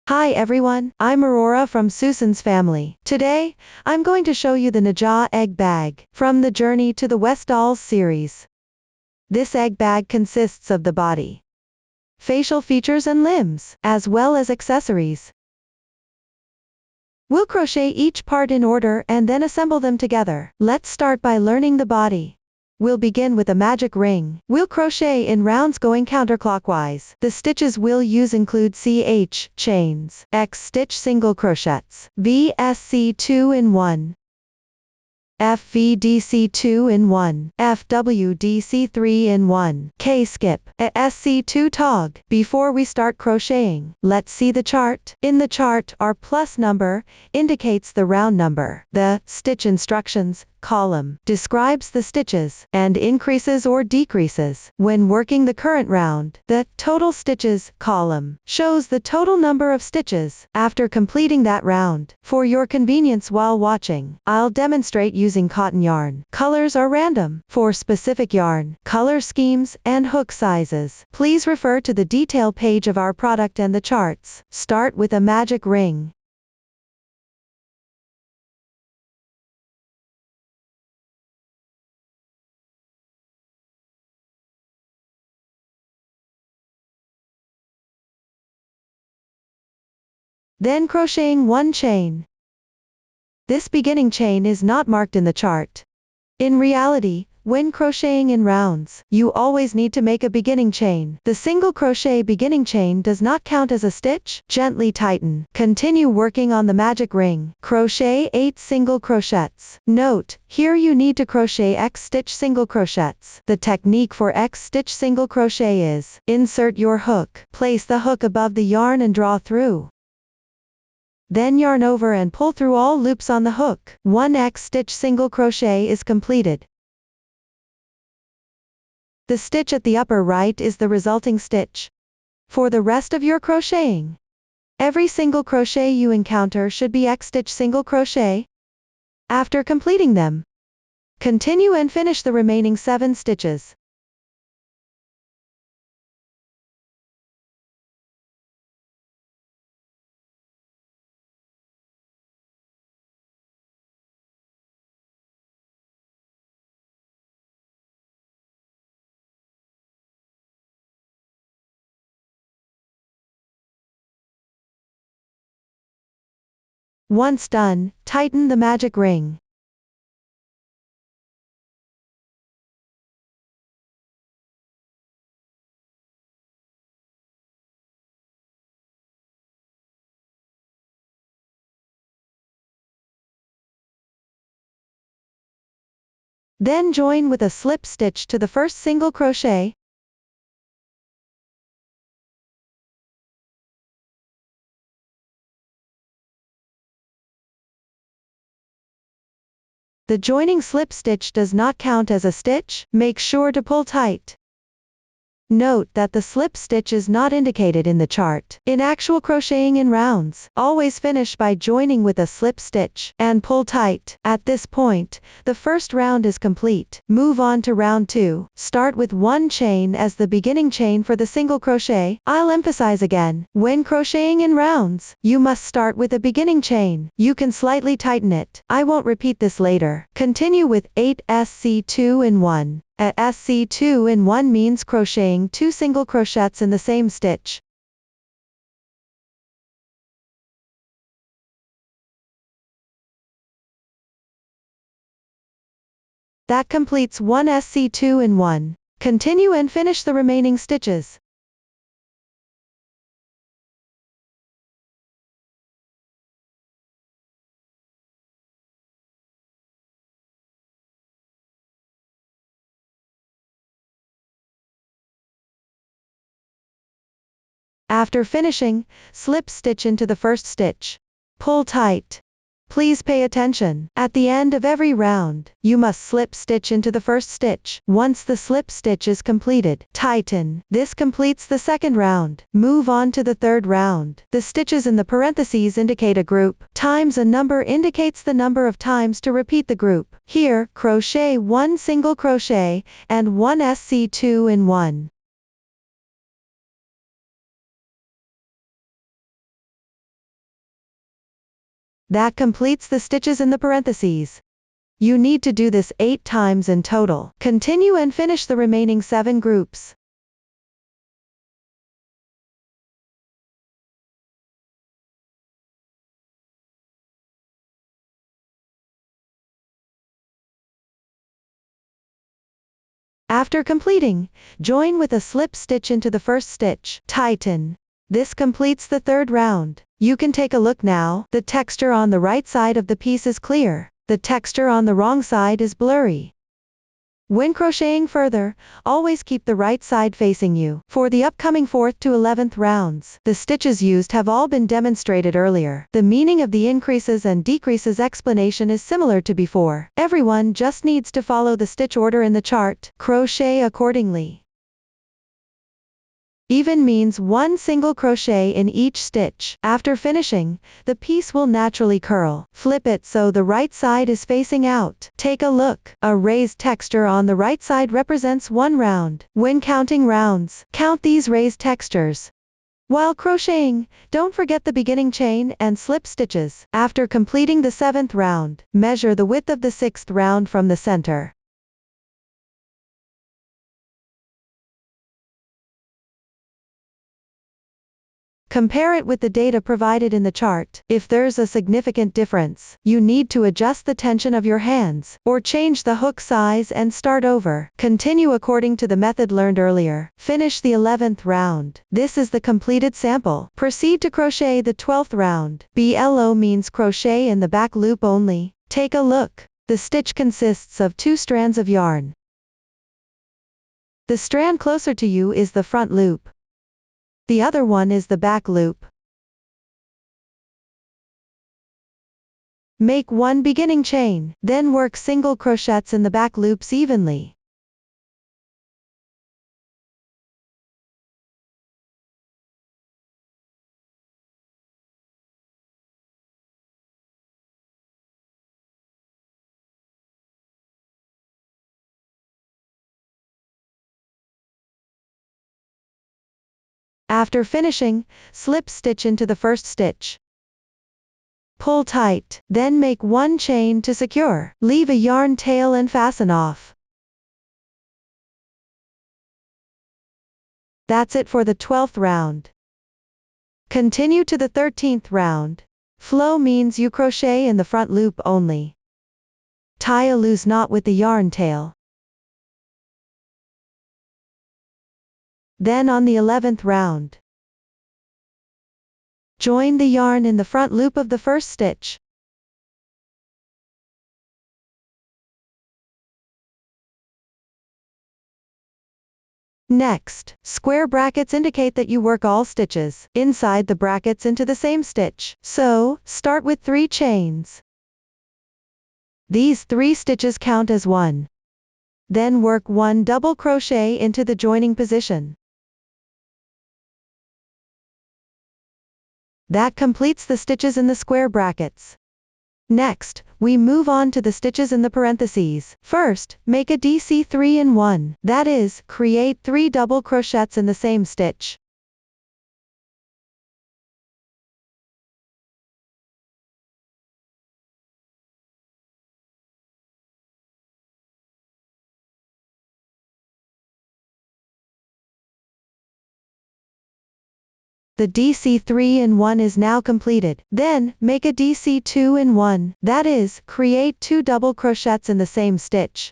Hi everyone, I'm Aurora from Susan's family. Today, I'm going to show you the Najah egg bag from the Journey to the West Dolls series. This egg bag consists of the body, facial features and limbs, as well as accessories. We'll crochet each part in order and then assemble them together. Let's start by learning the body. We'll begin with a magic ring. We'll crochet in rounds going counterclockwise. The stitches we'll use include CH chains, X stitch single crochets, VSC 2 in 1, FVDC 2 in 1, FWDC 3 in 1, K-skip, SC2 tog. Before we start crocheting, let's see the chart. In the chart, our plus number indicates the round number. The stitch instructions column describes the stitches and increases or decreases. When working the current round, the total stitches column shows the total number of stitches after completing that round. For your convenience while watching, I'll demonstrate using cotton yarn. Colors are random. For specific yarn, color schemes, and hook sizes, please refer to the detail page of our product and the charts. Start with a magic ring. Then crocheting one chain. This beginning chain is not marked in the chart. In reality, when crocheting in rounds, you always need to make a beginning chain. The single crochet beginning chain does not count as a stitch. Gently tighten. Continue working on the magic ring. Crochet 8 single crochets. Note, here you need to crochet X stitch single crochets. The technique for X stitch single crochet is, insert your hook. Place the hook above the yarn and draw through. Then yarn over and pull through all loops on the hook. 1 X stitch single crochet is completed. The stitch at the upper right is the resulting stitch. For the rest of your crocheting, every single crochet you encounter should be X stitch single crochet. After completing them, continue and finish the remaining 7 stitches. Once done, tighten the magic ring. Then join with a slip stitch to the first single crochet. The joining slip stitch does not count as a stitch. Make sure to pull tight. Note that the slip stitch is not indicated in the chart. In actual crocheting in rounds, always finish by joining with a slip stitch and pull tight. At this point, the first round is complete. Move on to round 2. Start with 1 chain as the beginning chain for the single crochet. I'll emphasize again, when crocheting in rounds, you must start with a beginning chain. You can slightly tighten it. I won't repeat this later. Continue with 8 SC2 in 1. A SC2 in 1 means crocheting 2 single crochets in the same stitch. That completes 1 SC2 in 1. Continue and finish the remaining stitches. After finishing, slip stitch into the first stitch. Pull tight. Please pay attention. At the end of every round, you must slip stitch into the first stitch. Once the slip stitch is completed, tighten. This completes the second round. Move on to the third round. The stitches in the parentheses indicate a group, times a number indicates the number of times to repeat the group. Here, crochet 1 single crochet and 1 SC2 in 1. That completes the stitches in the parentheses. You need to do this 8 times in total. Continue and finish the remaining 7 groups. After completing, join with a slip stitch into the first stitch. Tighten. This completes the 3rd round. You can take a look now. The texture on the right side of the piece is clear. The texture on the wrong side is blurry. When crocheting further, always keep the right side facing you. For the upcoming 4th to 11th rounds, the stitches used have all been demonstrated earlier. The meaning of the increases and decreases explanation is similar to before. Everyone just needs to follow the stitch order in the chart. Crochet accordingly. Even means 1 single crochet in each stitch. After finishing, the piece will naturally curl. Flip it so the right side is facing out. Take a look. A raised texture on the right side represents 1 round. When counting rounds, count these raised textures. While crocheting, don't forget the beginning chain and slip stitches. After completing the 7th round, measure the width of the 6th round from the center. Compare it with the data provided in the chart. If there's a significant difference, you need to adjust the tension of your hands, or change the hook size and start over. Continue according to the method learned earlier. Finish the 11th round. This is the completed sample. Proceed to crochet the 12th round. BLO means crochet in the back loop only. Take a look. The stitch consists of 2 strands of yarn. The strand closer to you is the front loop. The other one is the back loop. Make 1 beginning chain, then work single crochets in the back loops evenly. After finishing, slip stitch into the first stitch. Pull tight, then make 1 chain to secure. Leave a yarn tail and fasten off. That's it for the 12th round. Continue to the 13th round. Flow means you crochet in the front loop only. Tie a loose knot with the yarn tail. Then on the 11th round, join the yarn in the front loop of the first stitch. Next, square brackets indicate that you work all stitches inside the brackets into the same stitch. So, start with 3 chains. These 3 stitches count as 1. Then work 1 double crochet into the joining position. That completes the stitches in the square brackets. Next, we move on to the stitches in the parentheses. First, make a DC 3 in 1. That is, create 3 double crochets in the same stitch. The DC 3 in 1 is now completed. Then, make a DC 2 in 1. That is, create 2 double crochets in the same stitch.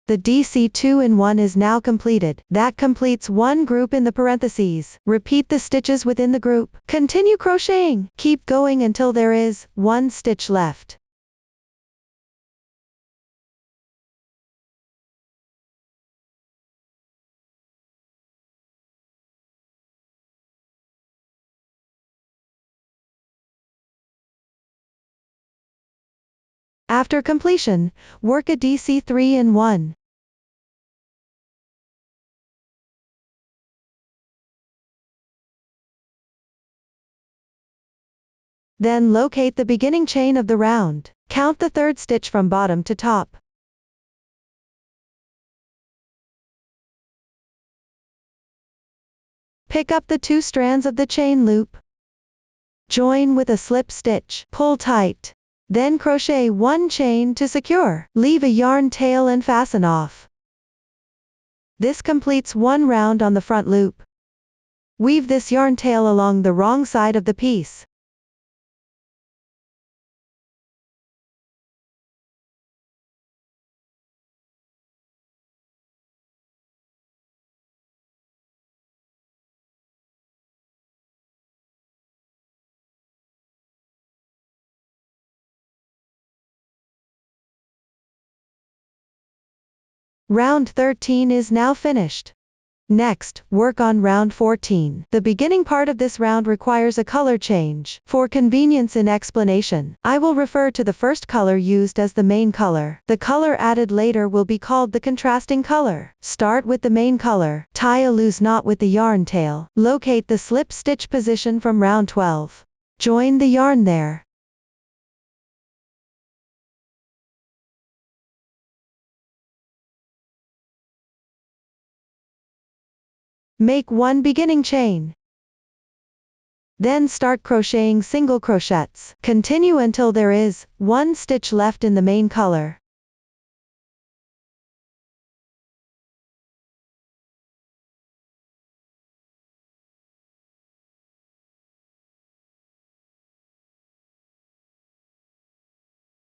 The DC 2 in 1 is now completed. That completes 1 group in the parentheses. Repeat the stitches within the group. Continue crocheting. Keep going until there is 1 stitch left. After completion, work a DC 3 in 1. Then locate the beginning chain of the round. Count the 3rd stitch from bottom to top. pick up the 2 strands of the chain loop. Join with a slip stitch. Pull tight. Then crochet 1 chain to secure. Leave a yarn tail and fasten off. This completes 1 round on the front loop. Weave this yarn tail along the wrong side of the piece. Round 13 is now finished. Next, work on round 14. The beginning part of this round requires a color change. For convenience in explanation, I will refer to the first color used as the main color. The color added later will be called the contrasting color. Start with the main color. Tie a loose knot with the yarn tail. Locate the slip stitch position from round 12. Join the yarn there. Make 1 beginning chain. Then start crocheting single crochets. Continue until there is 1 stitch left in the main color.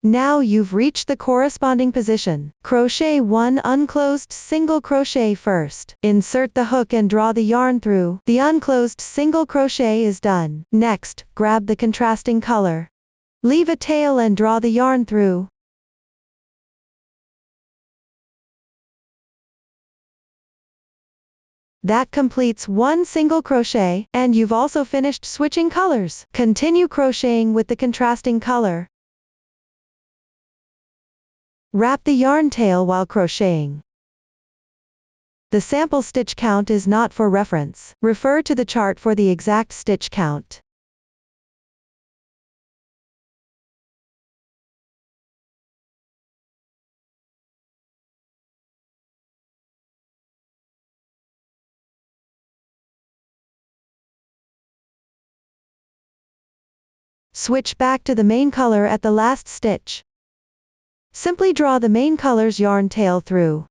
Now you've reached the corresponding position. Crochet 1 unclosed single crochet first. Insert the hook and draw the yarn through. The unclosed single crochet is done. Next, grab the contrasting color. Leave a tail and draw the yarn through. That completes 1 single crochet, and you've also finished switching colors. Continue crocheting with the contrasting color. Wrap the yarn tail while crocheting. The sample stitch count is not for reference. Refer to the chart for the exact stitch count. Switch back to the main color at the last stitch. Simply draw the main color's yarn tail through.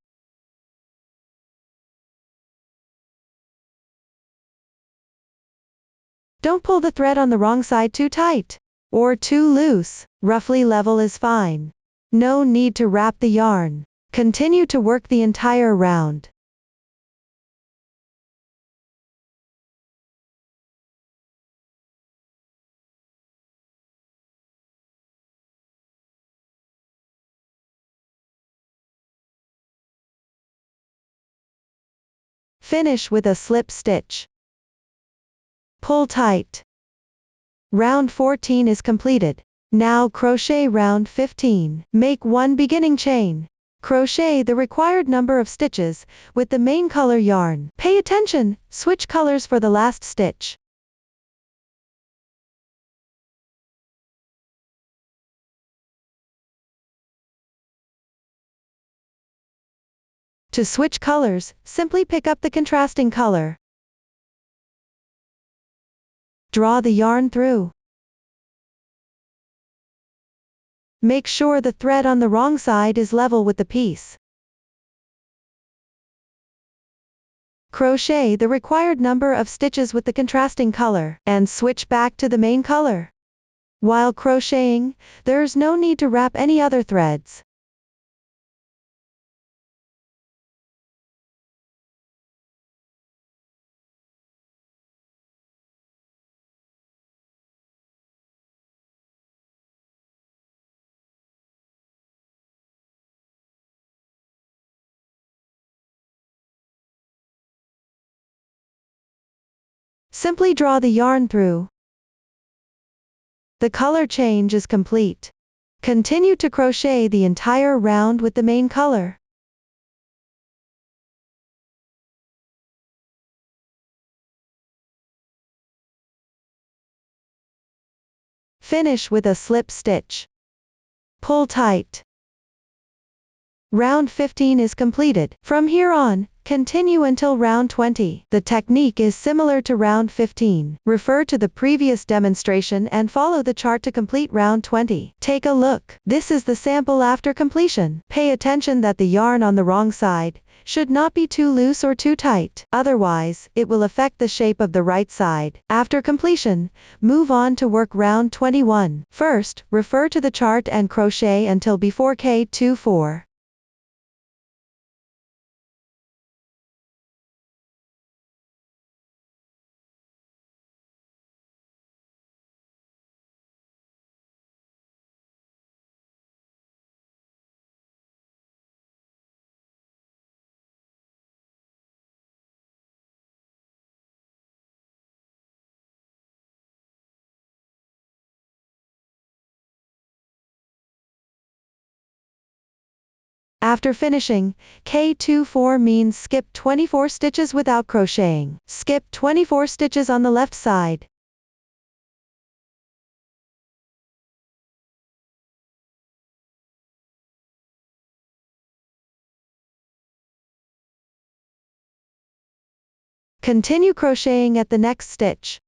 Don't pull the thread on the wrong side too tight or too loose. Roughly level is fine. No need to wrap the yarn. Continue to work the entire round. Finish with a slip stitch. Pull tight. Round 14 is completed. Now crochet round 15. Make 1 beginning chain. Crochet the required number of stitches with the main color yarn. Pay attention, switch colors for the last stitch. To switch colors, simply pick up the contrasting color. Draw the yarn through. Make sure the thread on the wrong side is level with the piece. Crochet the required number of stitches with the contrasting color, and switch back to the main color. While crocheting, there's no need to wrap any other threads. Simply draw the yarn through. The color change is complete. Continue to crochet the entire round with the main color. Finish with a slip stitch. Pull tight. Round 15 is completed. From here on, Continue until round 20. The technique is similar to round 15. Refer to the previous demonstration and follow the chart to complete round 20. Take a look. This is the sample after completion. Pay attention that the yarn on the wrong side should not be too loose or too tight, otherwise, it will affect the shape of the right side. After completion, move on to work round 21. First, refer to the chart and crochet until before K24. After finishing, K24 means skip 24 stitches without crocheting. Skip 24 stitches on the left side. Continue crocheting at the next stitch.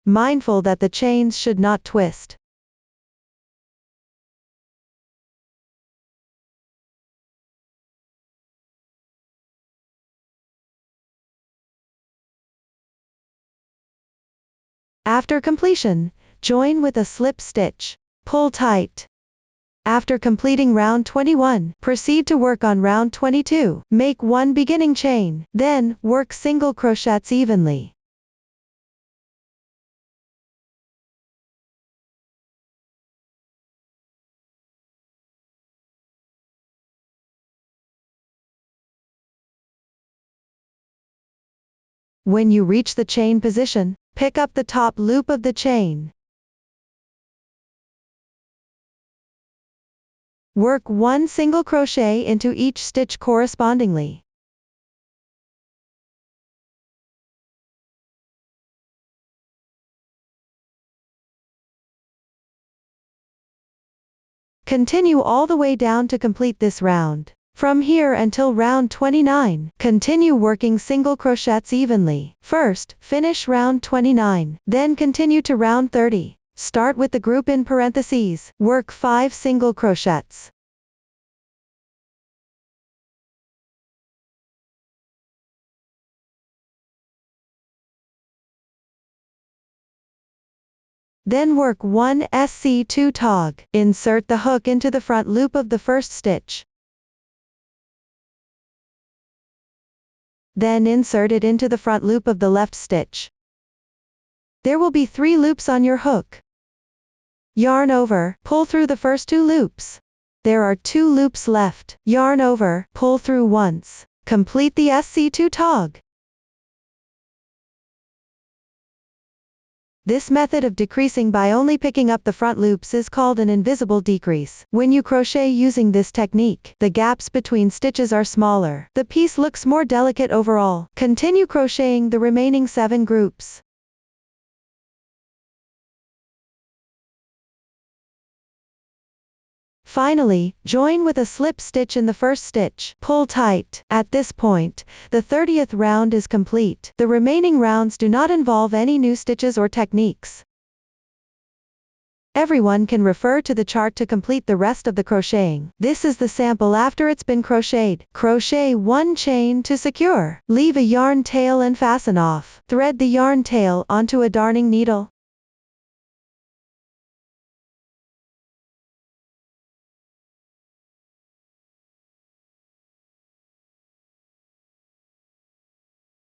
Mindful that the chains should not twist. After completion, join with a slip stitch. Pull tight. After completing round 21, proceed to work on round 22. Make one beginning chain, then work single crochets evenly. When you reach the chain position, pick up the top loop of the chain. Work one single crochet into each stitch correspondingly. Continue all the way down to complete this round. From here until round 29, continue working single crochets evenly. First, finish round 29, then continue to round 30. Start with the group in parentheses. Work 5 single crochets. Then work 1 SC2 tog. Insert the hook into the front loop of the first stitch. Then insert it into the front loop of the left stitch. There will be 3 loops on your hook. Yarn over, pull through the first 2 loops. There are 2 loops left. Yarn over, pull through once. Complete the SC2 tog. This method of decreasing by only picking up the front loops is called an invisible decrease. When you crochet using this technique, the gaps between stitches are smaller. The piece looks more delicate overall. Continue crocheting the remaining 7 groups. Finally, join with a slip stitch in the first stitch. Pull tight. At this point, the 30th round is complete. The remaining rounds do not involve any new stitches or techniques. Everyone can refer to the chart to complete the rest of the crocheting. This is the sample after it's been crocheted. Crochet 1 chain to secure. Leave a yarn tail and fasten off. Thread the yarn tail onto a darning needle.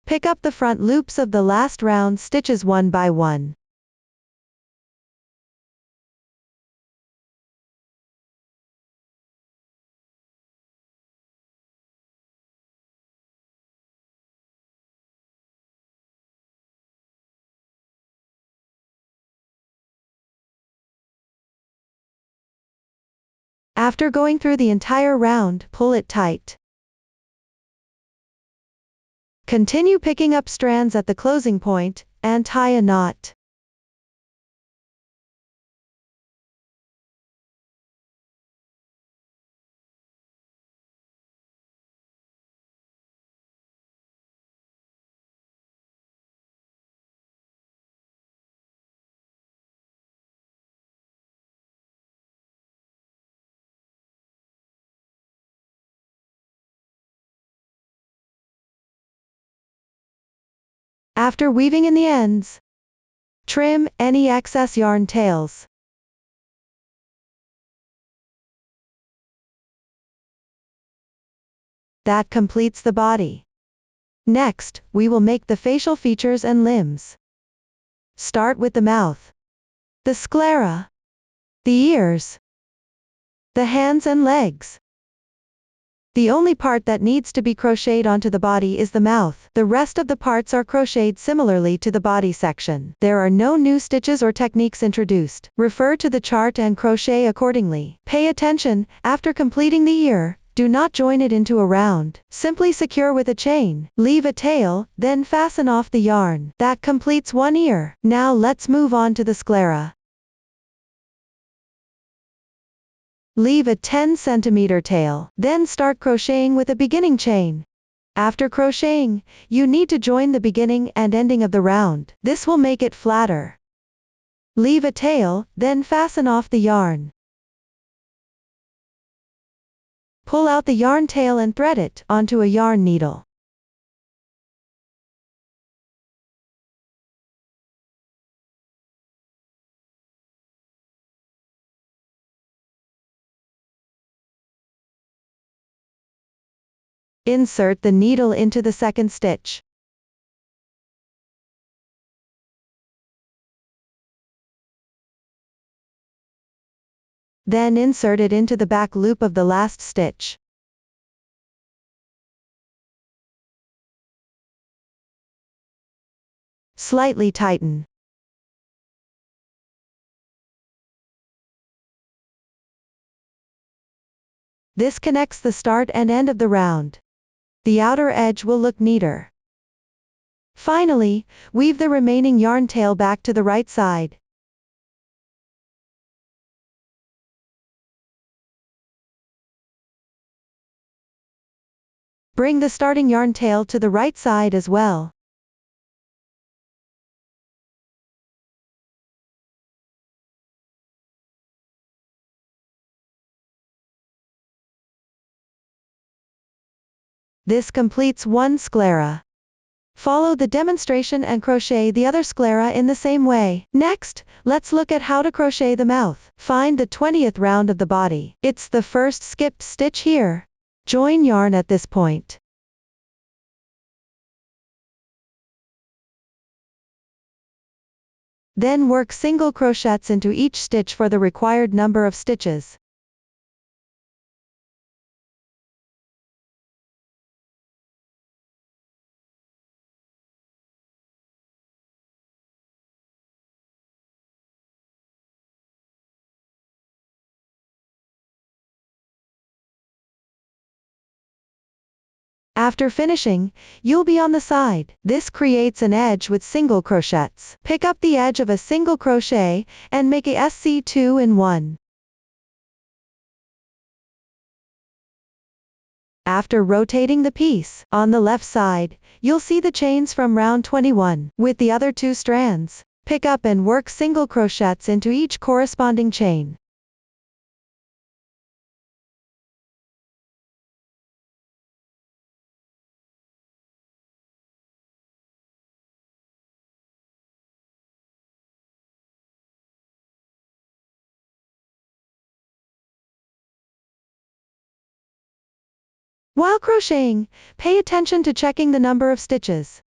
Pick up the front loops of the last round stitches one by one. After going through the entire round, pull it tight. Continue picking up strands at the closing point, and tie a knot. After weaving in the ends, trim any excess yarn tails. That completes the body. Next, we will make the facial features and limbs. Start with the mouth, the sclera, the ears, the hands and legs. The only part that needs to be crocheted onto the body is the mouth. The rest of the parts are crocheted similarly to the body section. There are no new stitches or techniques introduced. Refer to the chart and crochet accordingly. Pay attention, after completing the ear, do not join it into a round. Simply secure with a chain. Leave a tail, then fasten off the yarn. That completes one ear. Now let's move on to the sclera. Leave a 10 cm tail, then start crocheting with a beginning chain. After crocheting, you need to join the beginning and ending of the round. This will make it flatter. Leave a tail, then fasten off the yarn. Pull out the yarn tail and thread it onto a yarn needle. Insert the needle into the second stitch. Then insert it into the back loop of the last stitch. Slightly tighten. This connects the start and end of the round. The outer edge will look neater. Finally, weave the remaining yarn tail back to the right side. Bring the starting yarn tail to the right side as well. This completes one sclera. Follow the demonstration and crochet the other sclera in the same way. Next, let's look at how to crochet the mouth. Find the 20th round of the body. It's the first skipped stitch here. Join yarn at this point. Then work single crochets into each stitch for the required number of stitches. After finishing, you'll be on the side. This creates an edge with single crochets. Pick up the edge of a single crochet, and make a SC2 in 1. After rotating the piece, on the left side, you'll see the chains from round 21. With the other 2 strands, pick up and work single crochets into each corresponding chain. While crocheting, pay attention to checking the number of stitches.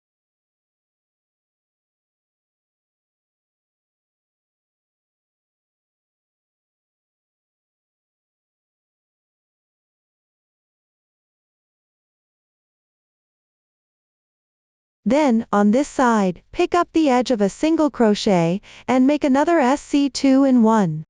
Then, on this side, pick up the edge of a single crochet, and make another SC2 in 1.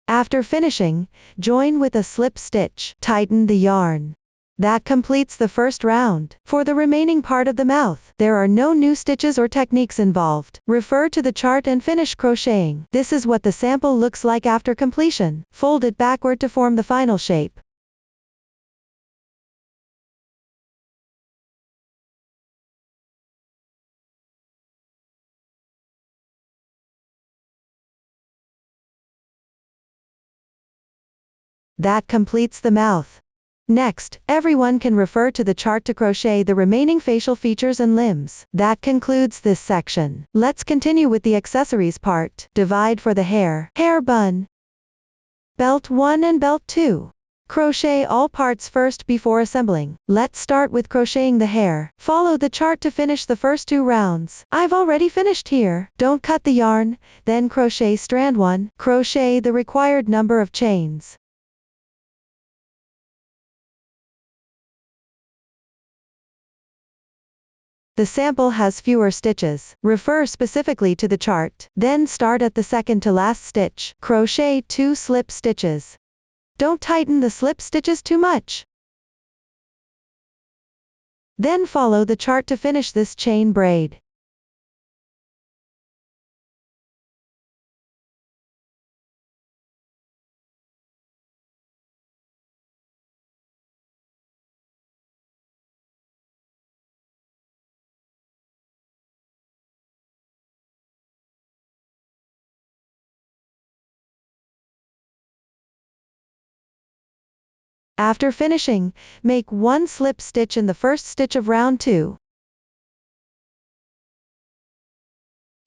After finishing, join with a slip stitch. Tighten the yarn. That completes the first round. For the remaining part of the mouth, there are no new stitches or techniques involved. Refer to the chart and finish crocheting. This is what the sample looks like after completion. Fold it backward to form the final shape. That completes the mouth. Next, everyone can refer to the chart to crochet the remaining facial features and limbs. That concludes this section. Let's continue with the accessories part. Divide for the hair bun, belt 1 and belt 2. Crochet all parts first before assembling. Let's start with crocheting the hair. Follow the chart to finish the first 2 rounds. I've already finished here. Don't cut the yarn, then crochet strand 1. Crochet the required number of chains. The sample has fewer stitches. Refer specifically to the chart. Then start at the second to last stitch. Crochet 2 slip stitches. Don't tighten the slip stitches too much. Then follow the chart to finish this chain braid. After finishing, make 1 slip stitch in the first stitch of round 2.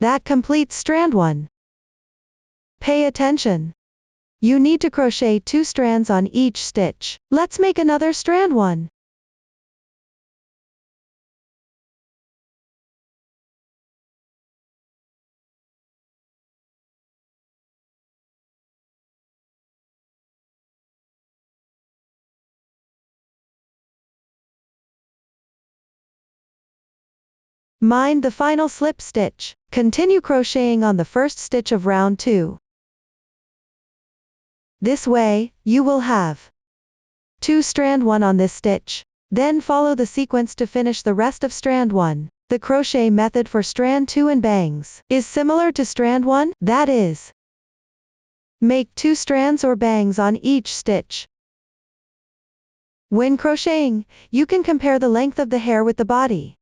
That completes strand 1. Pay attention. You need to crochet 2 strands on each stitch. Let's make another strand 1. Mind the final slip stitch. Continue crocheting on the first stitch of round 2. This way, you will have 2 strand 1 on this stitch. Then follow the sequence to finish the rest of strand 1. The crochet method for strand 2 and bangs is similar to strand 1, that is, make 2 strands or bangs on each stitch. When crocheting, you can compare the length of the hair with the body.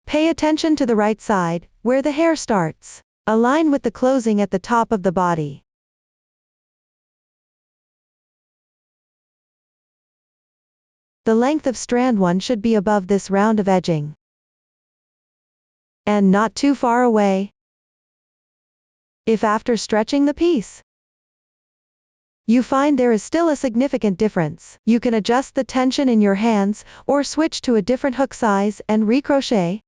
Pay attention to the right side, where the hair starts. Align with the closing at the top of the body. The length of strand 1 should be above this round of edging, and not too far away. If after stretching the piece, you find there is still a significant difference, you can adjust the tension in your hands, or switch to a different hook size and recrochet.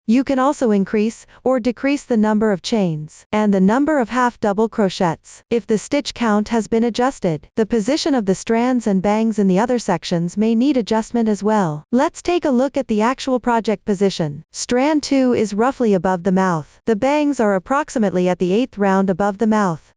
You can also increase or decrease the number of chains and the number of half double crochets if the stitch count has been adjusted. The position of the strands and bangs in the other sections may need adjustment as well. Let's take a look at the actual project position. Strand 2 is roughly above the mouth. The bangs are approximately at the 8th round above the mouth.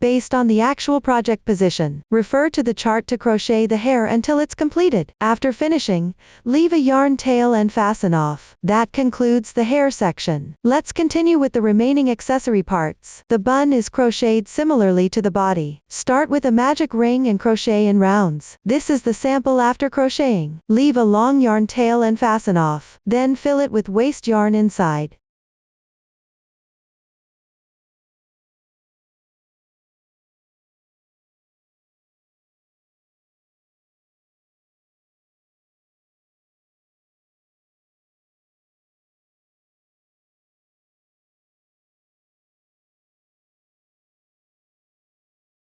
Based on the actual project position, refer to the chart to crochet the hair until it's completed. After finishing, leave a yarn tail and fasten off. That concludes the hair section. Let's continue with the remaining accessory parts. The bun is crocheted similarly to the body. Start with a magic ring and crochet in rounds. This is the sample after crocheting. Leave a long yarn tail and fasten off. Then fill it with waste yarn inside.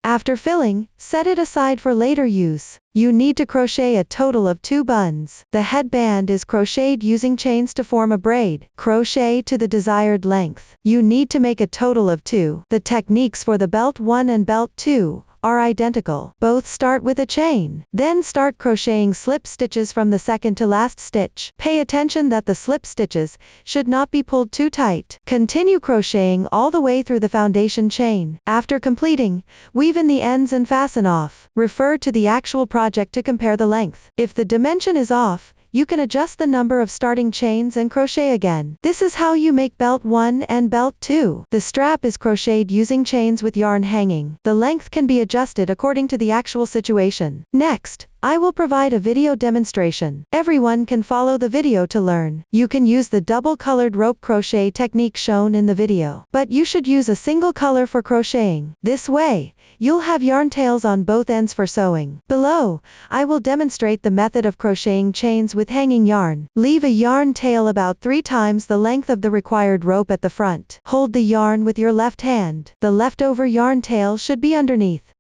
After filling, set it aside for later use. You need to crochet a total of 2 buns. The headband is crocheted using chains to form a braid. Crochet to the desired length. You need to make a total of 2. The techniques for the belt 1 and belt 2 are identical. Both start with a chain. Then start crocheting slip stitches from the second to last stitch. Pay attention that the slip stitches should not be pulled too tight. Continue crocheting all the way through the foundation chain. After completing, weave in the ends and fasten off. Refer to the actual project to compare the length. If the dimension is off, you can adjust the number of starting chains and crochet again. This is how you make belt 1 and belt 2. The strap is crocheted using chains with yarn hanging. The length can be adjusted according to the actual situation. Next, I will provide a video demonstration. Everyone can follow the video to learn. You can use the double-colored rope crochet technique shown in the video, but you should use a single color for crocheting. This way, you'll have yarn tails on both ends for sewing. Below, I will demonstrate the method of crocheting chains with hanging yarn. Leave a yarn tail about 3 times the length of the required rope at the front. Hold the yarn with your left hand. The leftover yarn tail should be underneath.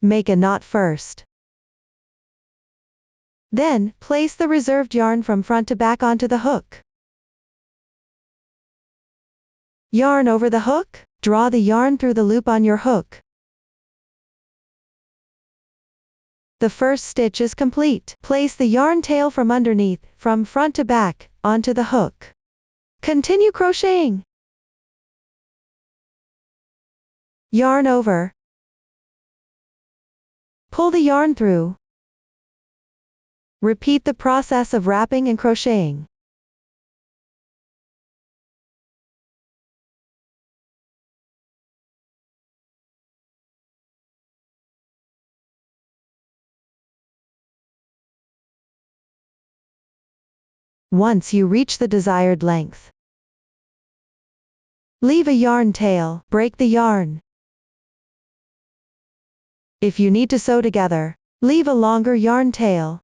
Make a knot first. Then, place the reserved yarn from front to back onto the hook. Yarn over the hook. Draw the yarn through the loop on your hook. The first stitch is complete. Place the yarn tail from underneath, from front to back, onto the hook. Continue crocheting. Yarn over. Pull the yarn through. Repeat the process of wrapping and crocheting. Once you reach the desired length, leave a yarn tail. Break the yarn. If you need to sew together, leave a longer yarn tail.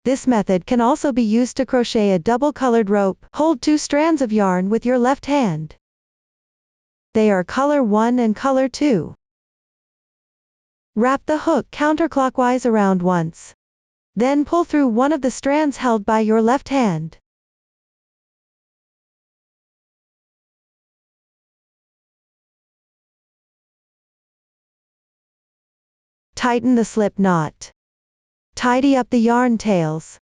This method can also be used to crochet a double-colored rope. Hold 2 strands of yarn with your left hand. They are color 1 and color 2. Wrap the hook counterclockwise around once. Then pull through one of the strands held by your left hand. Tighten the slip knot. Tidy up the yarn tails.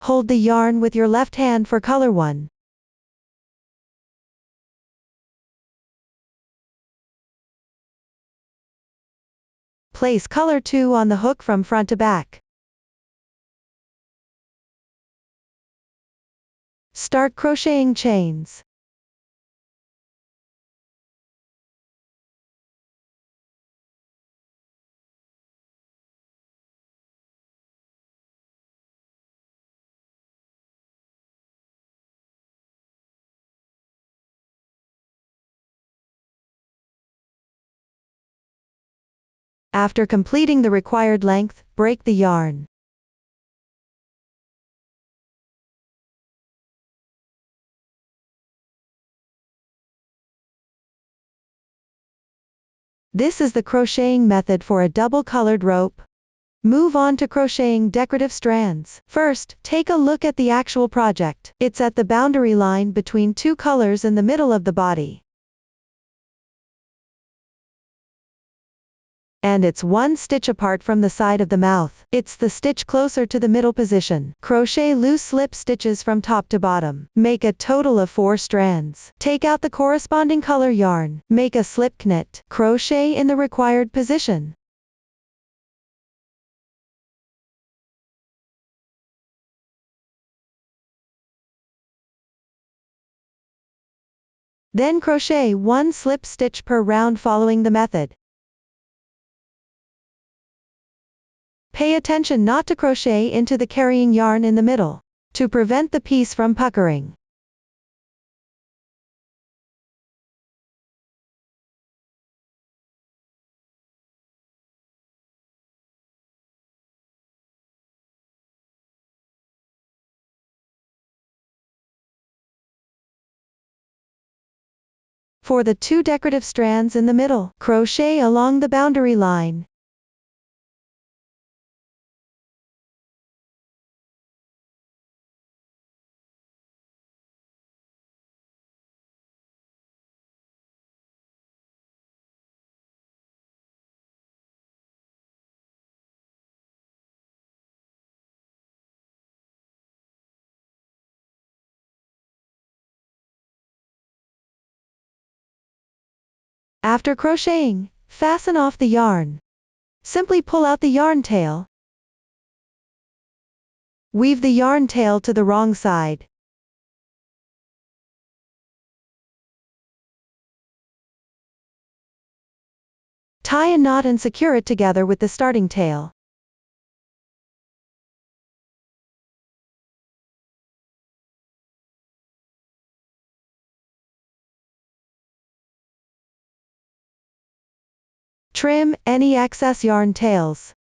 Hold the yarn with your left hand for color 1. Place color 2 on the hook from front to back. Start crocheting chains. After completing the required length, break the yarn. This is the crocheting method for a double-colored rope. Move on to crocheting decorative strands. First, take a look at the actual project. It's at the boundary line between 2 colors in the middle of the body. And it's 1 stitch apart from the side of the mouth. It's the stitch closer to the middle position. Crochet loose slip stitches from top to bottom. Make a total of 4 strands. Take out the corresponding color yarn. Make a slip knit. Crochet in the required position. Then crochet 1 slip stitch per round following the method. Pay attention not to crochet into the carrying yarn in the middle, to prevent the piece from puckering. For the 2 decorative strands in the middle, crochet along the boundary line. After crocheting, fasten off the yarn. Simply pull out the yarn tail. Weave the yarn tail to the wrong side. Tie a knot and secure it together with the starting tail. Trim any excess yarn tails.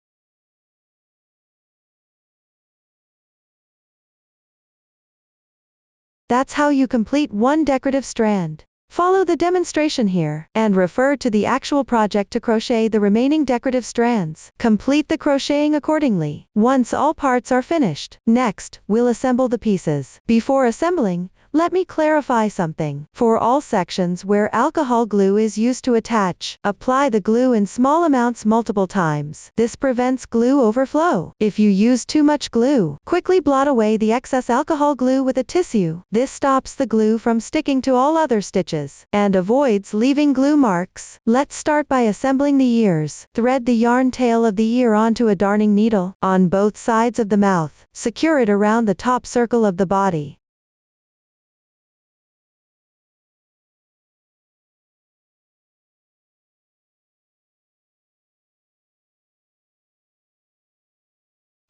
That's how you complete one decorative strand. Follow the demonstration here, and refer to the actual project to crochet the remaining decorative strands. Complete the crocheting accordingly. Once all parts are finished, next, we'll assemble the pieces. Before assembling, let me clarify something. For all sections where alcohol glue is used to attach, apply the glue in small amounts multiple times. This prevents glue overflow. If you use too much glue, quickly blot away the excess alcohol glue with a tissue. This stops the glue from sticking to all other stitches, and avoids leaving glue marks. Let's start by assembling the ears. Thread the yarn tail of the ear onto a darning needle, on both sides of the mouth. Secure it around the top circle of the body.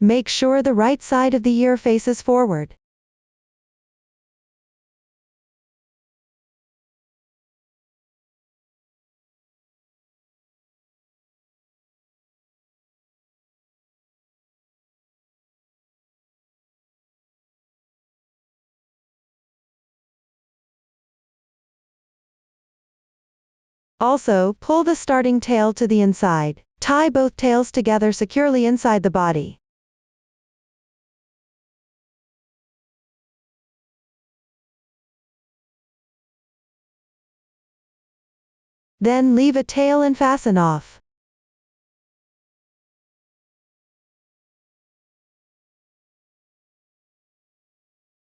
Make sure the right side of the ear faces forward. Also, pull the starting tail to the inside. Tie both tails together securely inside the body. Then leave a tail and fasten off.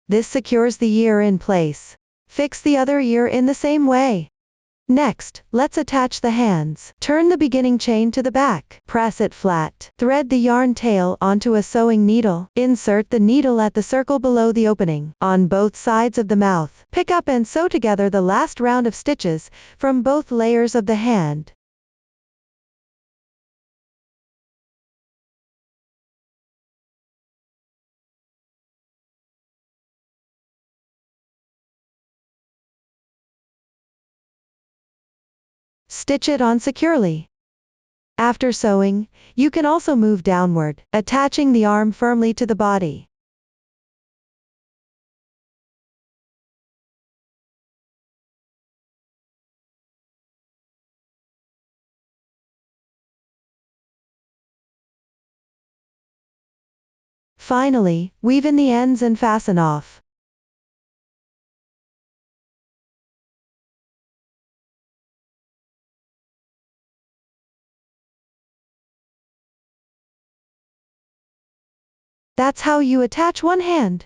This secures the ear in place. Fix the other ear in the same way. Next, let's attach the hands. Turn the beginning chain to the back. Press it flat. Thread the yarn tail onto a sewing needle. Insert the needle at the circle below the opening, on both sides of the mouth. Pick up and sew together the last round of stitches, from both layers of the hand. Stitch it on securely. After sewing, you can also move downward, attaching the arm firmly to the body. Finally, weave in the ends and fasten off. That's how you attach one hand.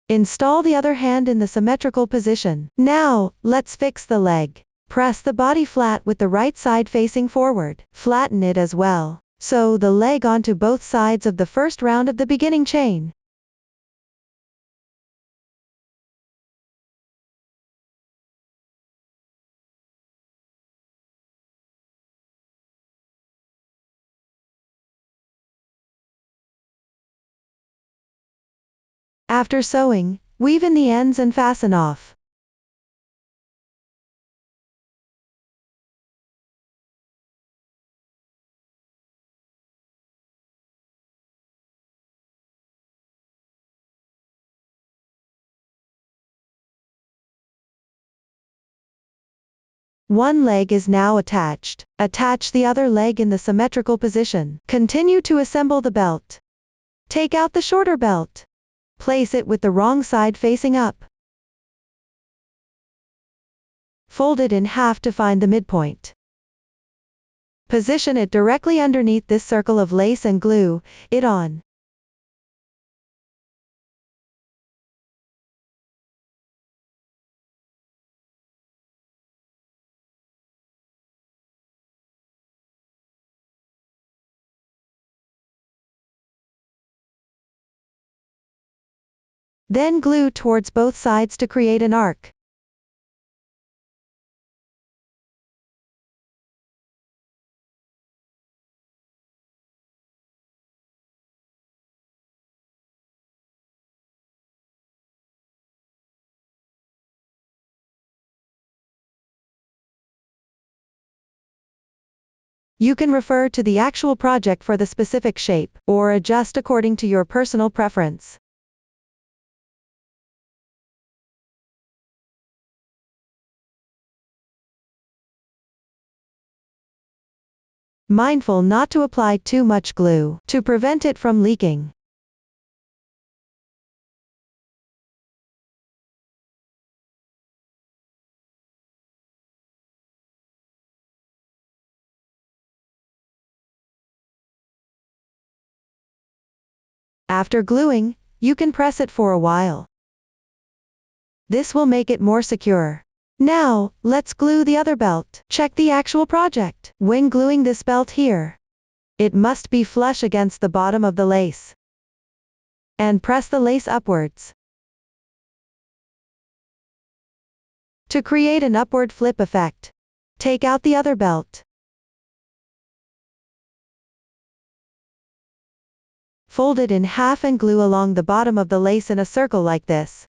Install the other hand in the symmetrical position. Now, let's fix the leg. Press the body flat with the right side facing forward. Flatten it as well. Sew the leg onto both sides of the first round of the beginning chain. After sewing, weave in the ends and fasten off. One leg is now attached. Attach the other leg in the symmetrical position. Continue to assemble the belt. Take out the shorter belt. Place it with the wrong side facing up. Fold it in half to find the midpoint. Position it directly underneath this circle of lace and glue it on. Then glue towards both sides to create an arc. You can refer to the actual project for the specific shape, or adjust according to your personal preference. Mindful not to apply too much glue, to prevent it from leaking. After gluing, you can press it for a while. This will make it more secure. Now, let's glue the other belt. Check the actual project. When gluing this belt here, it must be flush against the bottom of the lace. And press the lace upwards. To create an upward flip effect, take out the other belt. Fold it in half and glue along the bottom of the lace in a circle like this.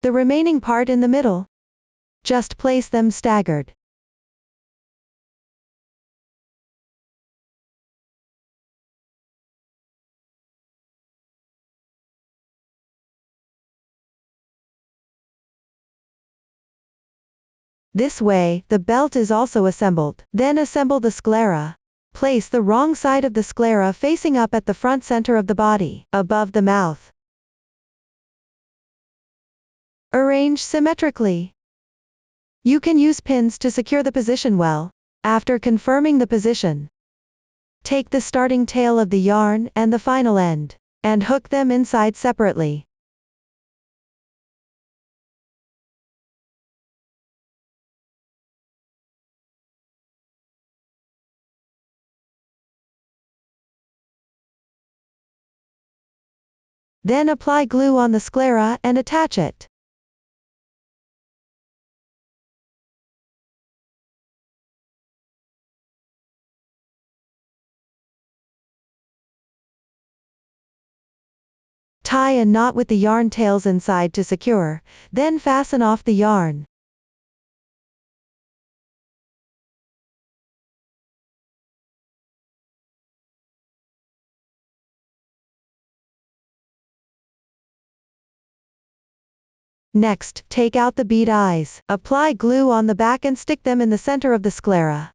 The remaining part in the middle, just place them staggered. This way, the belt is also assembled. Then assemble the sclera. Place the wrong side of the sclera facing up at the front center of the body, above the mouth. Arrange symmetrically. You can use pins to secure the position well. After confirming the position, take the starting tail of the yarn and the final end, and hook them inside separately. Then apply glue on the sclera and attach it. Tie a knot with the yarn tails inside to secure, then fasten off the yarn. Next, take out the bead eyes. Apply glue on the back and stick them in the center of the sclera.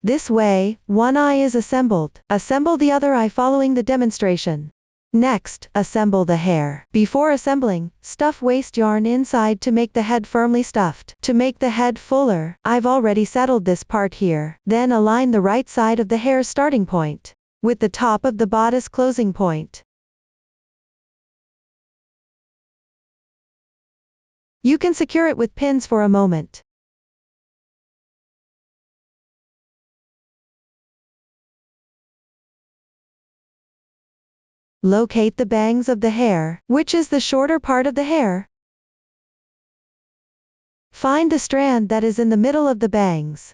This way, one eye is assembled. Assemble the other eye following the demonstration. Next, assemble the hair. Before assembling, stuff waste yarn inside to make the head firmly stuffed. To make the head fuller, I've already settled this part here. Then align the right side of the hair's starting point with the top of the bodice closing point. You can secure it with pins for a moment. Locate the bangs of the hair, which is the shorter part of the hair. Find the strand that is in the middle of the bangs.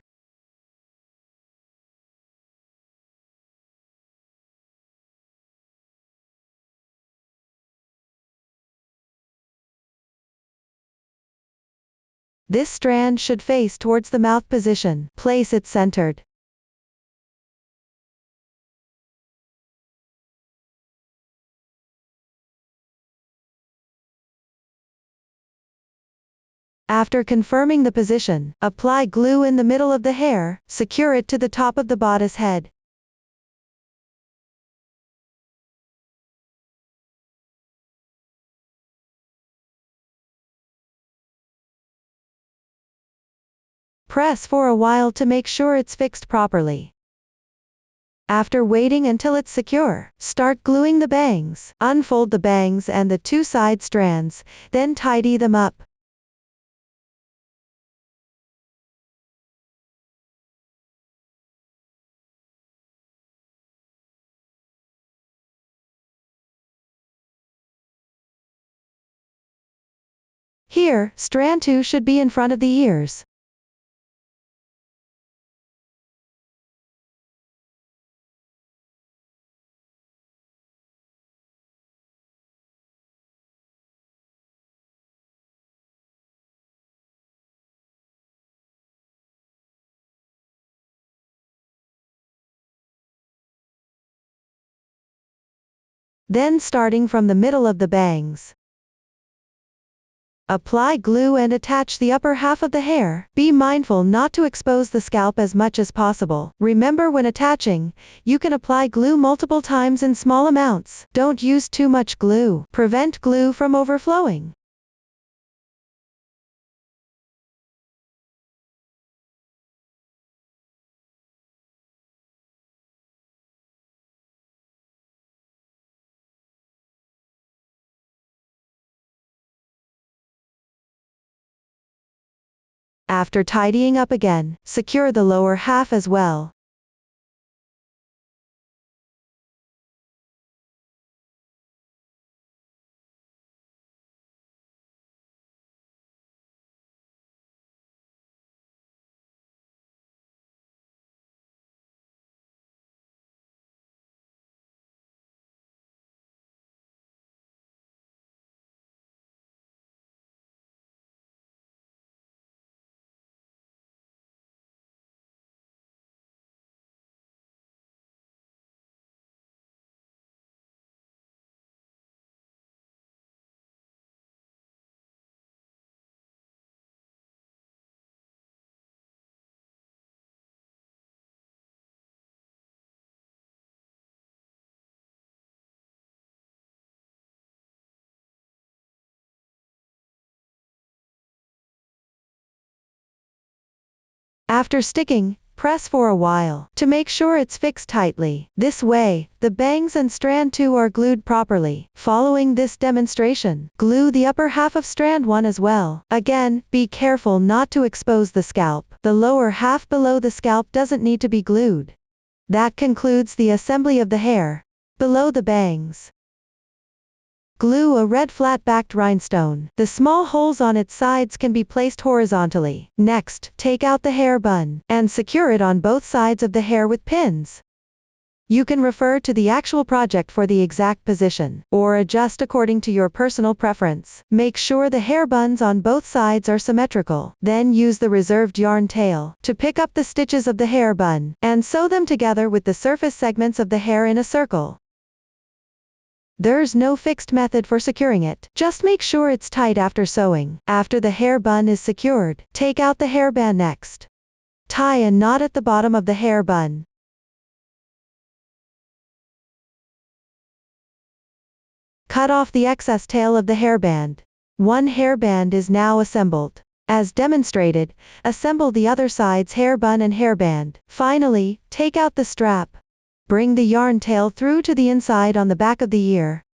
This strand should face towards the mouth position. Place it centered. After confirming the position, apply glue in the middle of the hair, secure it to the top of the bodice head. Press for a while to make sure it's fixed properly. After waiting until it's secure, start gluing the bangs. Unfold the bangs and the two side strands, then tidy them up. Here, strand 2 should be in front of the ears. Then starting from the middle of the bangs, apply glue and attach the upper half of the hair. Be mindful not to expose the scalp as much as possible. Remember, when attaching, you can apply glue multiple times in small amounts. Don't use too much glue. Prevent glue from overflowing. After tidying up again, secure the lower half as well. After sticking, press for a while to make sure it's fixed tightly. This way, the bangs and strand 2 are glued properly. Following this demonstration, glue the upper half of strand 1 as well. Again, be careful not to expose the scalp. The lower half below the scalp doesn't need to be glued. That concludes the assembly of the hair. Below the bangs, glue a red flat-backed rhinestone. The small holes on its sides can be placed horizontally. Next, take out the hair bun and secure it on both sides of the hair with pins. You can refer to the actual project for the exact position, or adjust according to your personal preference. Make sure the hair buns on both sides are symmetrical. Then use the reserved yarn tail to pick up the stitches of the hair bun, and sew them together with the surface segments of the hair in a circle. There's no fixed method for securing it. Just make sure it's tight after sewing. After the hair bun is secured, take out the hairband next. Tie a knot at the bottom of the hair bun. Cut off the excess tail of the hairband. One hairband is now assembled. As demonstrated, assemble the other side's hair bun and hairband. Finally, take out the strap. Bring the yarn tail through to the inside on the back of the ear.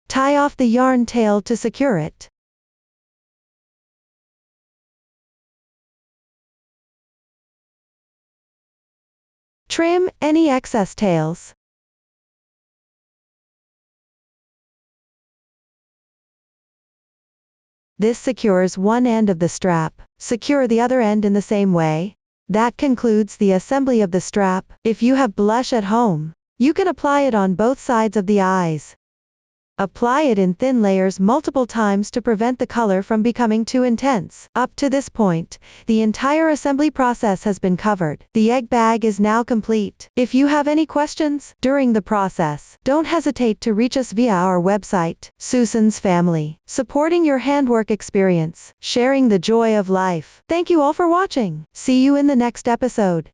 Tie off the yarn tail to secure it. Trim any excess tails. This secures one end of the strap. Secure the other end in the same way. That concludes the assembly of the strap. If you have blush at home, you can apply it on both sides of the eyes. Apply it in thin layers multiple times to prevent the color from becoming too intense. Up to this point, the entire assembly process has been covered. The egg bag is now complete. If you have any questions during the process, don't hesitate to reach us via our website, Susan's Family, supporting your handwork experience, sharing the joy of life. Thank you all for watching. See you in the next episode.